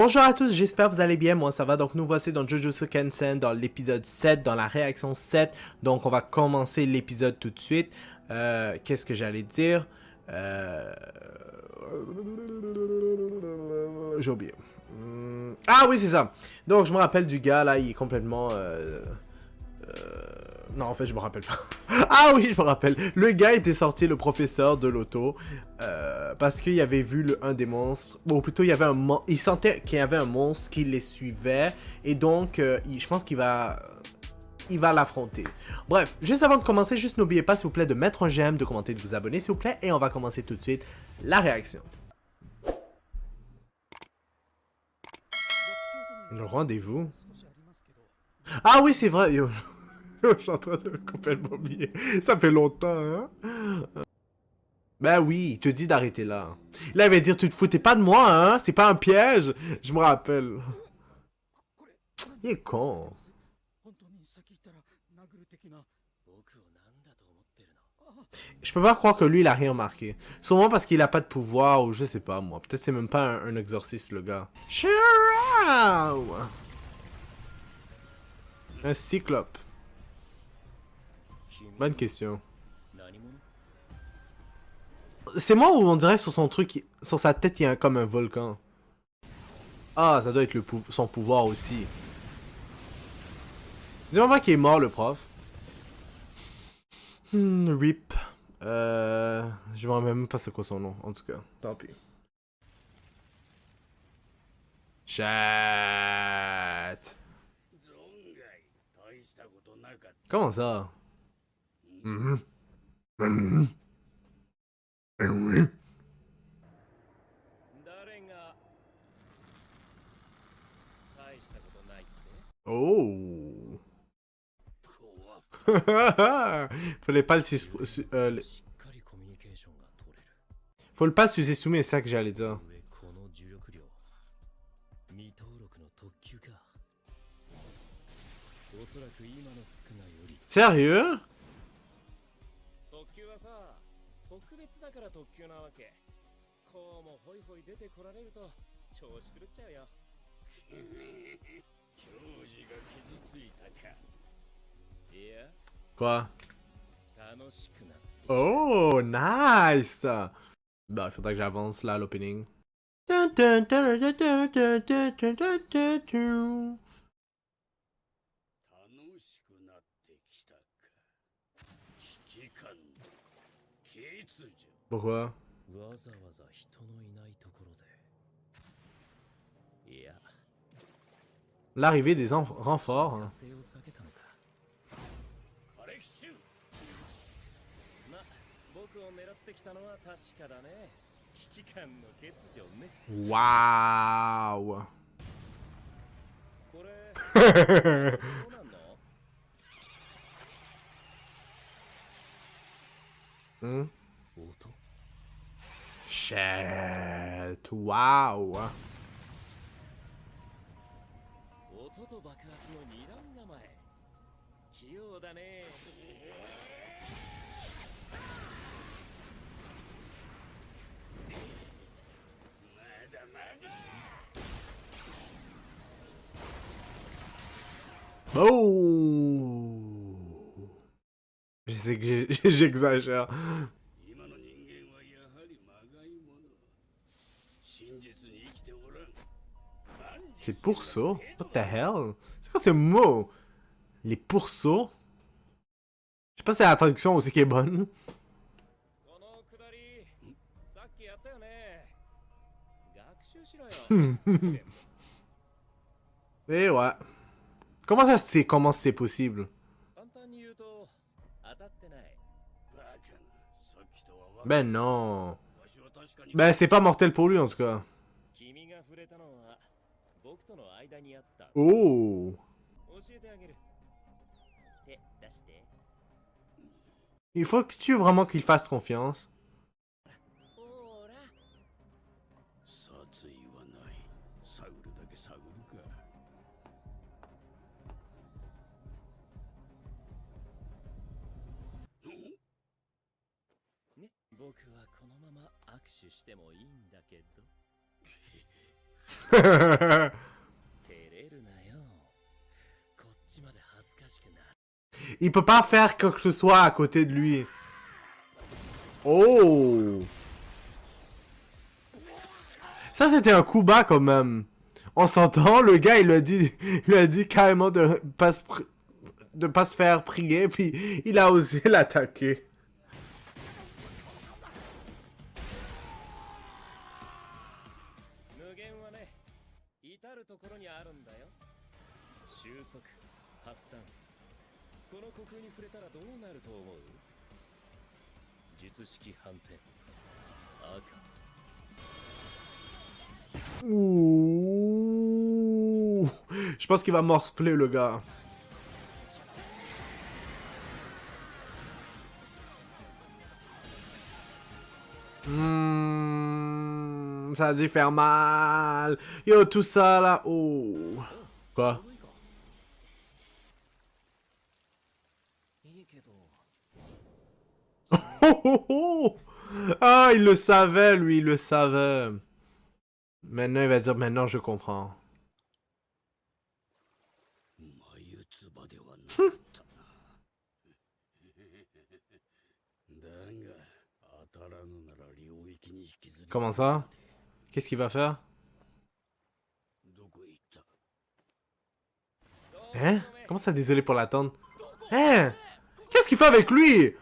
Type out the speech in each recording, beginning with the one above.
Bonjour à tous, j'espère que vous allez bien, moi ça va, donc nous voici dans Jujutsu Kaisen dans l'épisode 7, dans la réaction 7, donc on va commencer l'épisode tout de suite. Qu'est-ce que j'allais dire? J'ai oublié. Ah oui, c'est ça. Donc je me rappelle du gars là, il est complètement... Non, en fait, je me rappelle pas. Ah oui, je me rappelle. Le gars était sorti, le professeur de l'auto, parce qu'il avait vu un des monstres. Ou plutôt, il y avait il sentait qu'il y avait un monstre qui les suivait. Et donc, je pense qu'il va... Il va l'affronter. Bref, juste avant de commencer, juste n'oubliez pas, s'il vous plaît, de mettre un j'aime, de commenter, de vous abonner, s'il vous plaît. Et on va commencer tout de suite la réaction. Le rendez-vous. Ah oui, c'est vrai. Yo, je suis en train de complètement oublier. Ça fait longtemps, hein? Ben oui, il te dit d'arrêter là. Là, il va dire, tu te foutais pas de moi, hein? C'est pas un piège? Je me rappelle. Il est con. Je peux pas croire que lui, il a rien marqué. Sûrement parce qu'il a pas de pouvoir, ou je sais pas, moi. Peut-être c'est même pas un exorciste, le gars. Ciao! Un cyclope. Bonne question. C'est moi ou on dirait sur son truc, sur sa tête, il y a comme un volcan. Ah, ça doit être son pouvoir aussi. Dis-moi pas qu'il est mort, le prof. RIP. Je me rappelle même pas c'est quoi son nom, en tout cas. Tant pis. Chat. Comment ça? Mhm. Mhm. Mhm. Oh. Fallait pas le Faut pas le sous-estimer, c'est ça que j'allais dire. Sérieux? Quoi? Oh, nice! Bah, il faudrait que j'avance là à l'opening. Pourquoi? L'arrivée des renforts. Hein. Waouh! hmm? Shit! Waouh! Oh! Je sais que j'exagère. C'est pourceaux? What the hell? C'est quoi ce mot? Les pourceaux? Je sais pas si c'est la traduction aussi qui est bonne. Et ouais. Comment c'est possible? Ben non. Ben c'est pas mortel pour lui en tout cas. Oh. Il faut que tu vraiment qu'il fasse confiance. Il peut pas faire quoi que ce soit à côté de lui. Oh! Ça, c'était un coup bas quand même. On s'entend, le gars, il lui a dit carrément de pas se faire prier, puis il a osé l'attaquer. Ouh. Je pense qu'il va morfler le gars. Ça a dû faire mal. Yo, tout ça là. Oh. Quoi? Oh, oh, oh. Ah, il le savait, lui, il le savait. Maintenant, il va dire, maintenant, je comprends. Comment ça? Qu'est-ce qu'il va faire? Hein? Comment ça, désolé pour l'attendre? Hein? Qu'est-ce qu'il fait avec lui?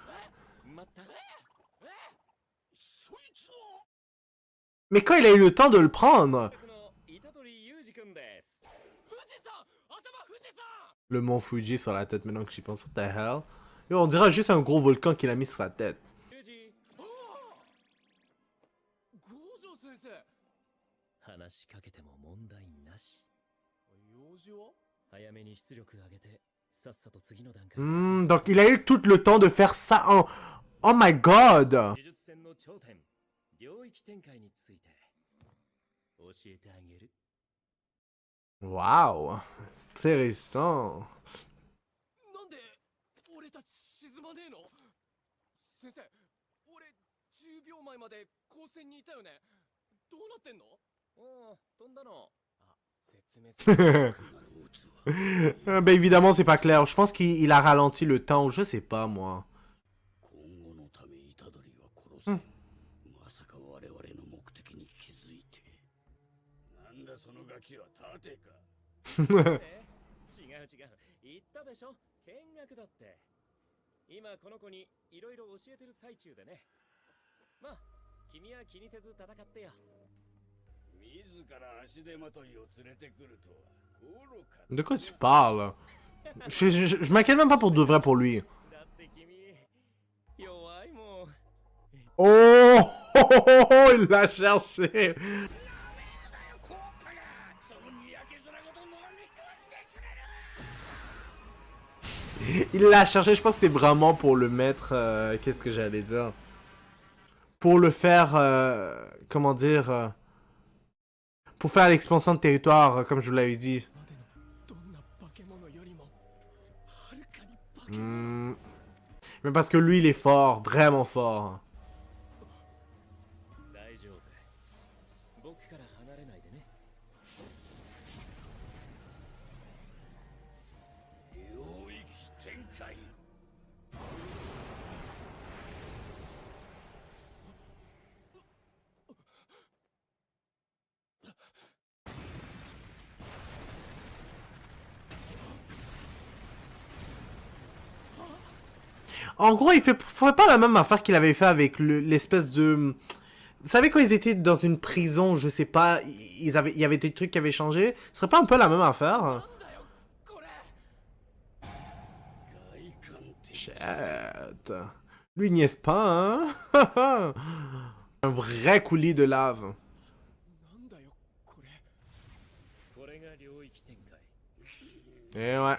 Mais quand il a eu le temps de le prendre? Le mont Fuji sur la tête maintenant que j'y pense. What the hell? Yo, on dirait juste un gros volcan qu'il a mis sur sa tête. Donc il a eu tout le temps de faire ça en... Oh my god! Wow! Intéressant. Ben évidemment c'est pas clair. Je pense qu'il a ralenti le temps ou je sais pas moi. De quoi tu parles? Je m'inquiète même pas pour de vrai pour lui. Oh, oh, oh, oh, il l'a cherché. Il l'a cherché, je pense que c'est vraiment pour le mettre... Qu'est-ce que j'allais dire? Pour le faire... comment dire... pour faire l'expansion de territoire, comme je vous l'avais dit. Mais parce que lui, il est fort. Vraiment fort. En gros, il ferait pas la même affaire qu'il avait fait avec l'espèce de... Vous savez, quand ils étaient dans une prison, je sais pas, il y avait des trucs qui avaient changé. Ce serait pas un peu la même affaire? Shit. Lui, niaise pas, hein? Un vrai coulis de lave. Et ouais.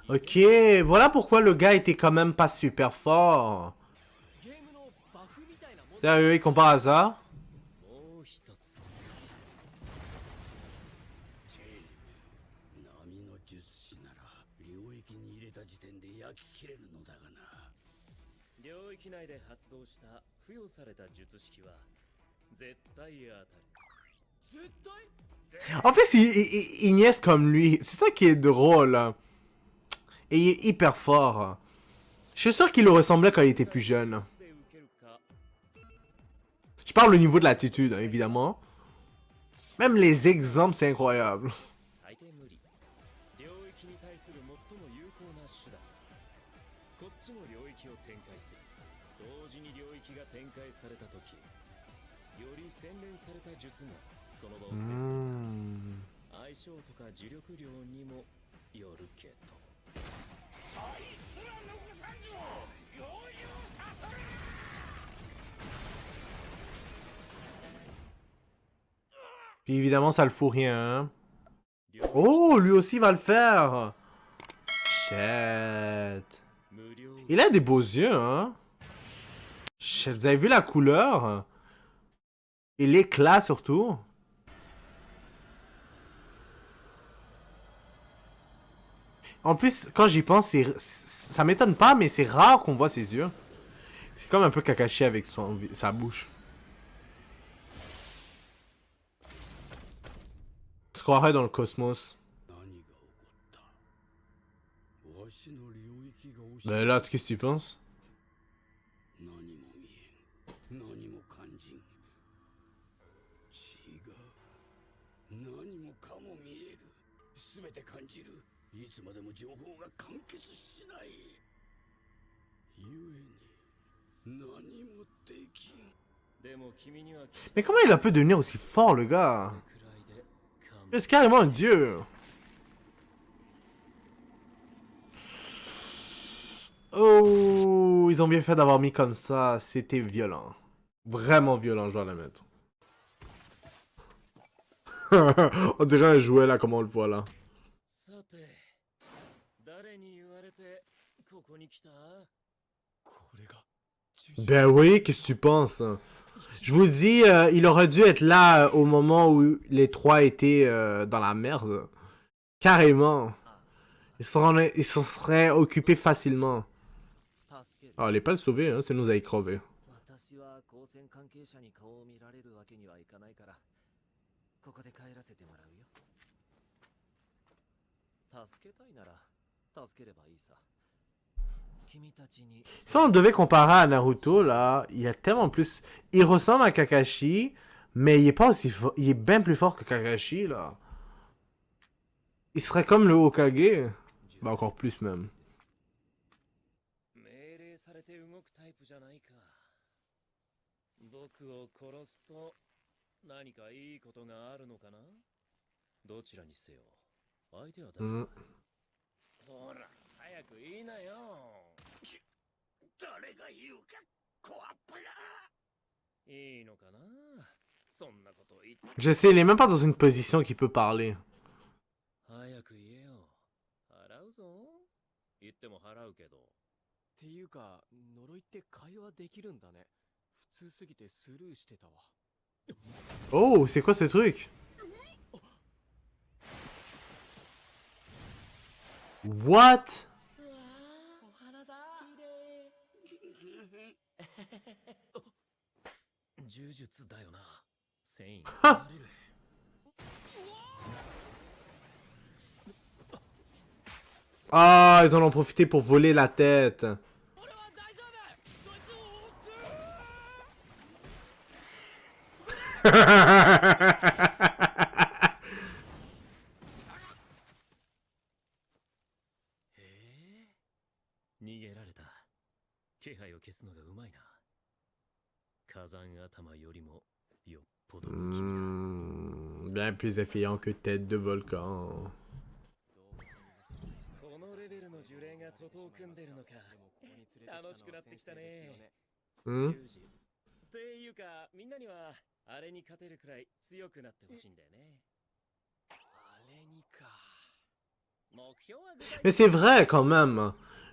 Ok, voilà pourquoi le gars était quand même pas super fort. Sérieux, il compare à ça? もう一つ波の術師なら領域に入れた時点で焼き切れるのだがな。領域内で発動した付与された術式は絶対当たる。絶対 En fait, il niaise comme lui. C'est ça qui est drôle. Et il est hyper fort. Je suis sûr qu'il le ressemblait quand il était plus jeune. Je parle au niveau de l'attitude, hein, évidemment. Même les exemples, c'est incroyable. 大抵無理。領域に対する最も有効な手段。こっちも領域を展開する。同時に領域が展開されたとき、より洗練された術がその場を制する。相性とか呪力量にもよるけど。そいつら残さんぞ、余裕させる。Puis évidemment, ça le fout rien. Hein. Oh, lui aussi va le faire. Shit. Il a des beaux yeux, hein. Shit, vous avez vu la couleur? Et l'éclat surtout. En plus, quand j'y pense, ça m'étonne pas, mais c'est rare qu'on voit ses yeux. C'est comme un peu Kakashi avec sa bouche. On se croirait dans le cosmos. Ben là, qu'est-ce que tu penses? Mais comment il a pu devenir aussi fort, le gars? C'est carrément un dieu. Oh, ils ont bien fait d'avoir mis comme ça. C'était violent. Vraiment violent, je dois l'admettre. On dirait un jouet là, comme on le voit là. Ben oui, qu'est-ce que tu penses? Je vous dis, il aurait dû être là au moment où les trois étaient dans la merde. Carrément. Ils se seraient occupés facilement. Ah, allez pas le sauver, hein, sinon vous allez crever. Si on devait comparer à Naruto, là, il y a tellement plus... Il ressemble à Kakashi, mais il est pas aussi fort. Il est bien plus fort que Kakashi, là. Il serait comme le Hokage. Bah, encore plus, même. Mm. 早く言いなよ。誰が言うか、小っぱが。いいのかな。そんなこと言って。Je sais, il est même pas dans une position qu'il peut parler. 早く言えよ。払うぞ。言っても払うけど。っていうか、呪いって会話できるんだね。普通すぎてスルーしてたわ。Oh, c'est quoi ce truc? What? 呪術だよな。繊維。Ah, ils en ont profité pour voler la tête. Bien plus effrayant que tête de volcan. Hmm? Mais c'est vrai quand même.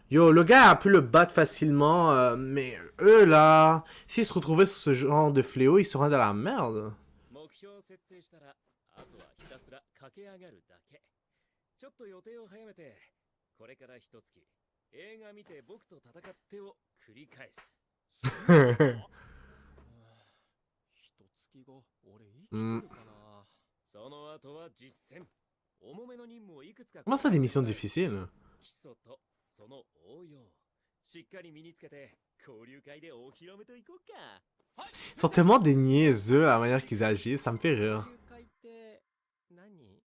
Yo, le gars a pu le battre facilement, mais eux là, s'ils se retrouvaient sur ce genre de fléau, ils seraient dans la merde. 目標を設定したらあとはひたすら駆け上がるだけ。ちょっと予定を早めて、これから一月映画見て僕と戦ってを繰り返す。一月後俺生きてるかな。その後は実戦。重めの任務をいくつか。 Comment ça, des missions difficiles? 基礎とその応用しっかり身につけて交流会でお披露目といこうか。 Ils sont tellement des niaiseux à la manière qu'ils agissent, ça me fait rire. 交流会って何？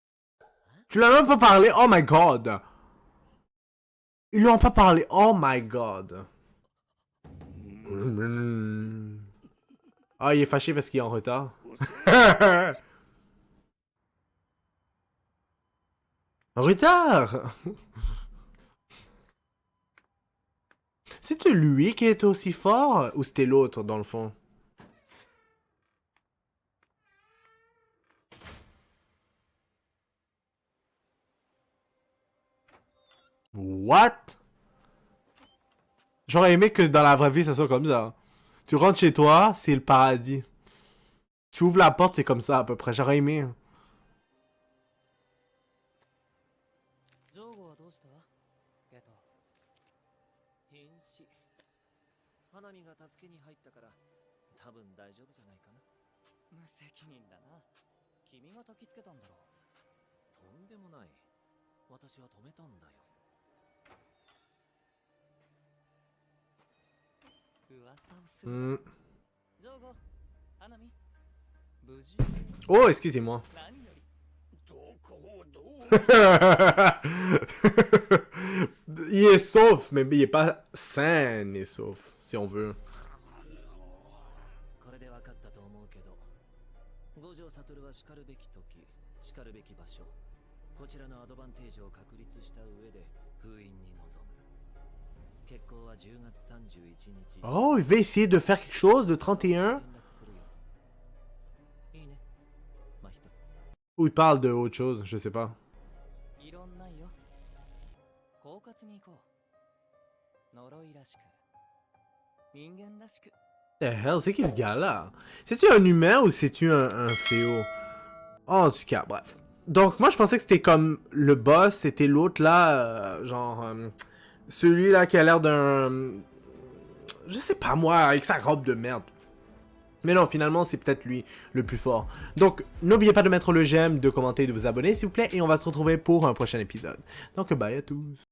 Tu l'as même pas parlé, oh my god! Ils lui ont pas parlé, oh my god! Ah, il est fâché parce qu'il est en retard. En retard! C'est-tu lui qui est aussi fort ou c'était l'autre dans le fond? What? J'aurais aimé que dans la vraie vie ça soit comme ça. Tu rentres chez toi, c'est le paradis. Tu ouvres la porte, c'est comme ça à peu près. J'aurais aimé. ジョーゴはどうした？ゲト。瀕死。花見が助けに入ったから多分大丈夫じゃないかな。無責任だな。君が焚きつけたんだろう。とんでもない。私は止めたんだよ。噂をする。Hmm. ジョーゴ、花見。無事。 Oh, excusez-moi. 何より。どこをどう。Il est sauf, mais il est pas sain et sauf, si on veut. これで分かったと思うけど、五条悟は叱るべき時、叱るべき場所、こちらのアドバンテージを確立した上で封印に臨む。決行は10月31日。 Oh, il va essayer de faire quelque chose de 31? いいね。真人。 Ou il parle de autre chose, je sais pas. いろんないよ。狡猾に行こう。呪いらしく。人間らしく。 The hell, c'est qui ce gars-là? C'est-tu un humain ou c'est-tu un fléau? Oh, en tout cas, bref. Donc, moi, je pensais que c'était comme le boss, c'était l'autre là, celui-là qui a l'air d'un... Je sais pas moi, avec sa robe de merde. Mais non, finalement, c'est peut-être lui le plus fort. Donc, n'oubliez pas de mettre le j'aime, de commenter et de vous abonner, s'il vous plaît. Et on va se retrouver pour un prochain épisode. Donc, bye à tous.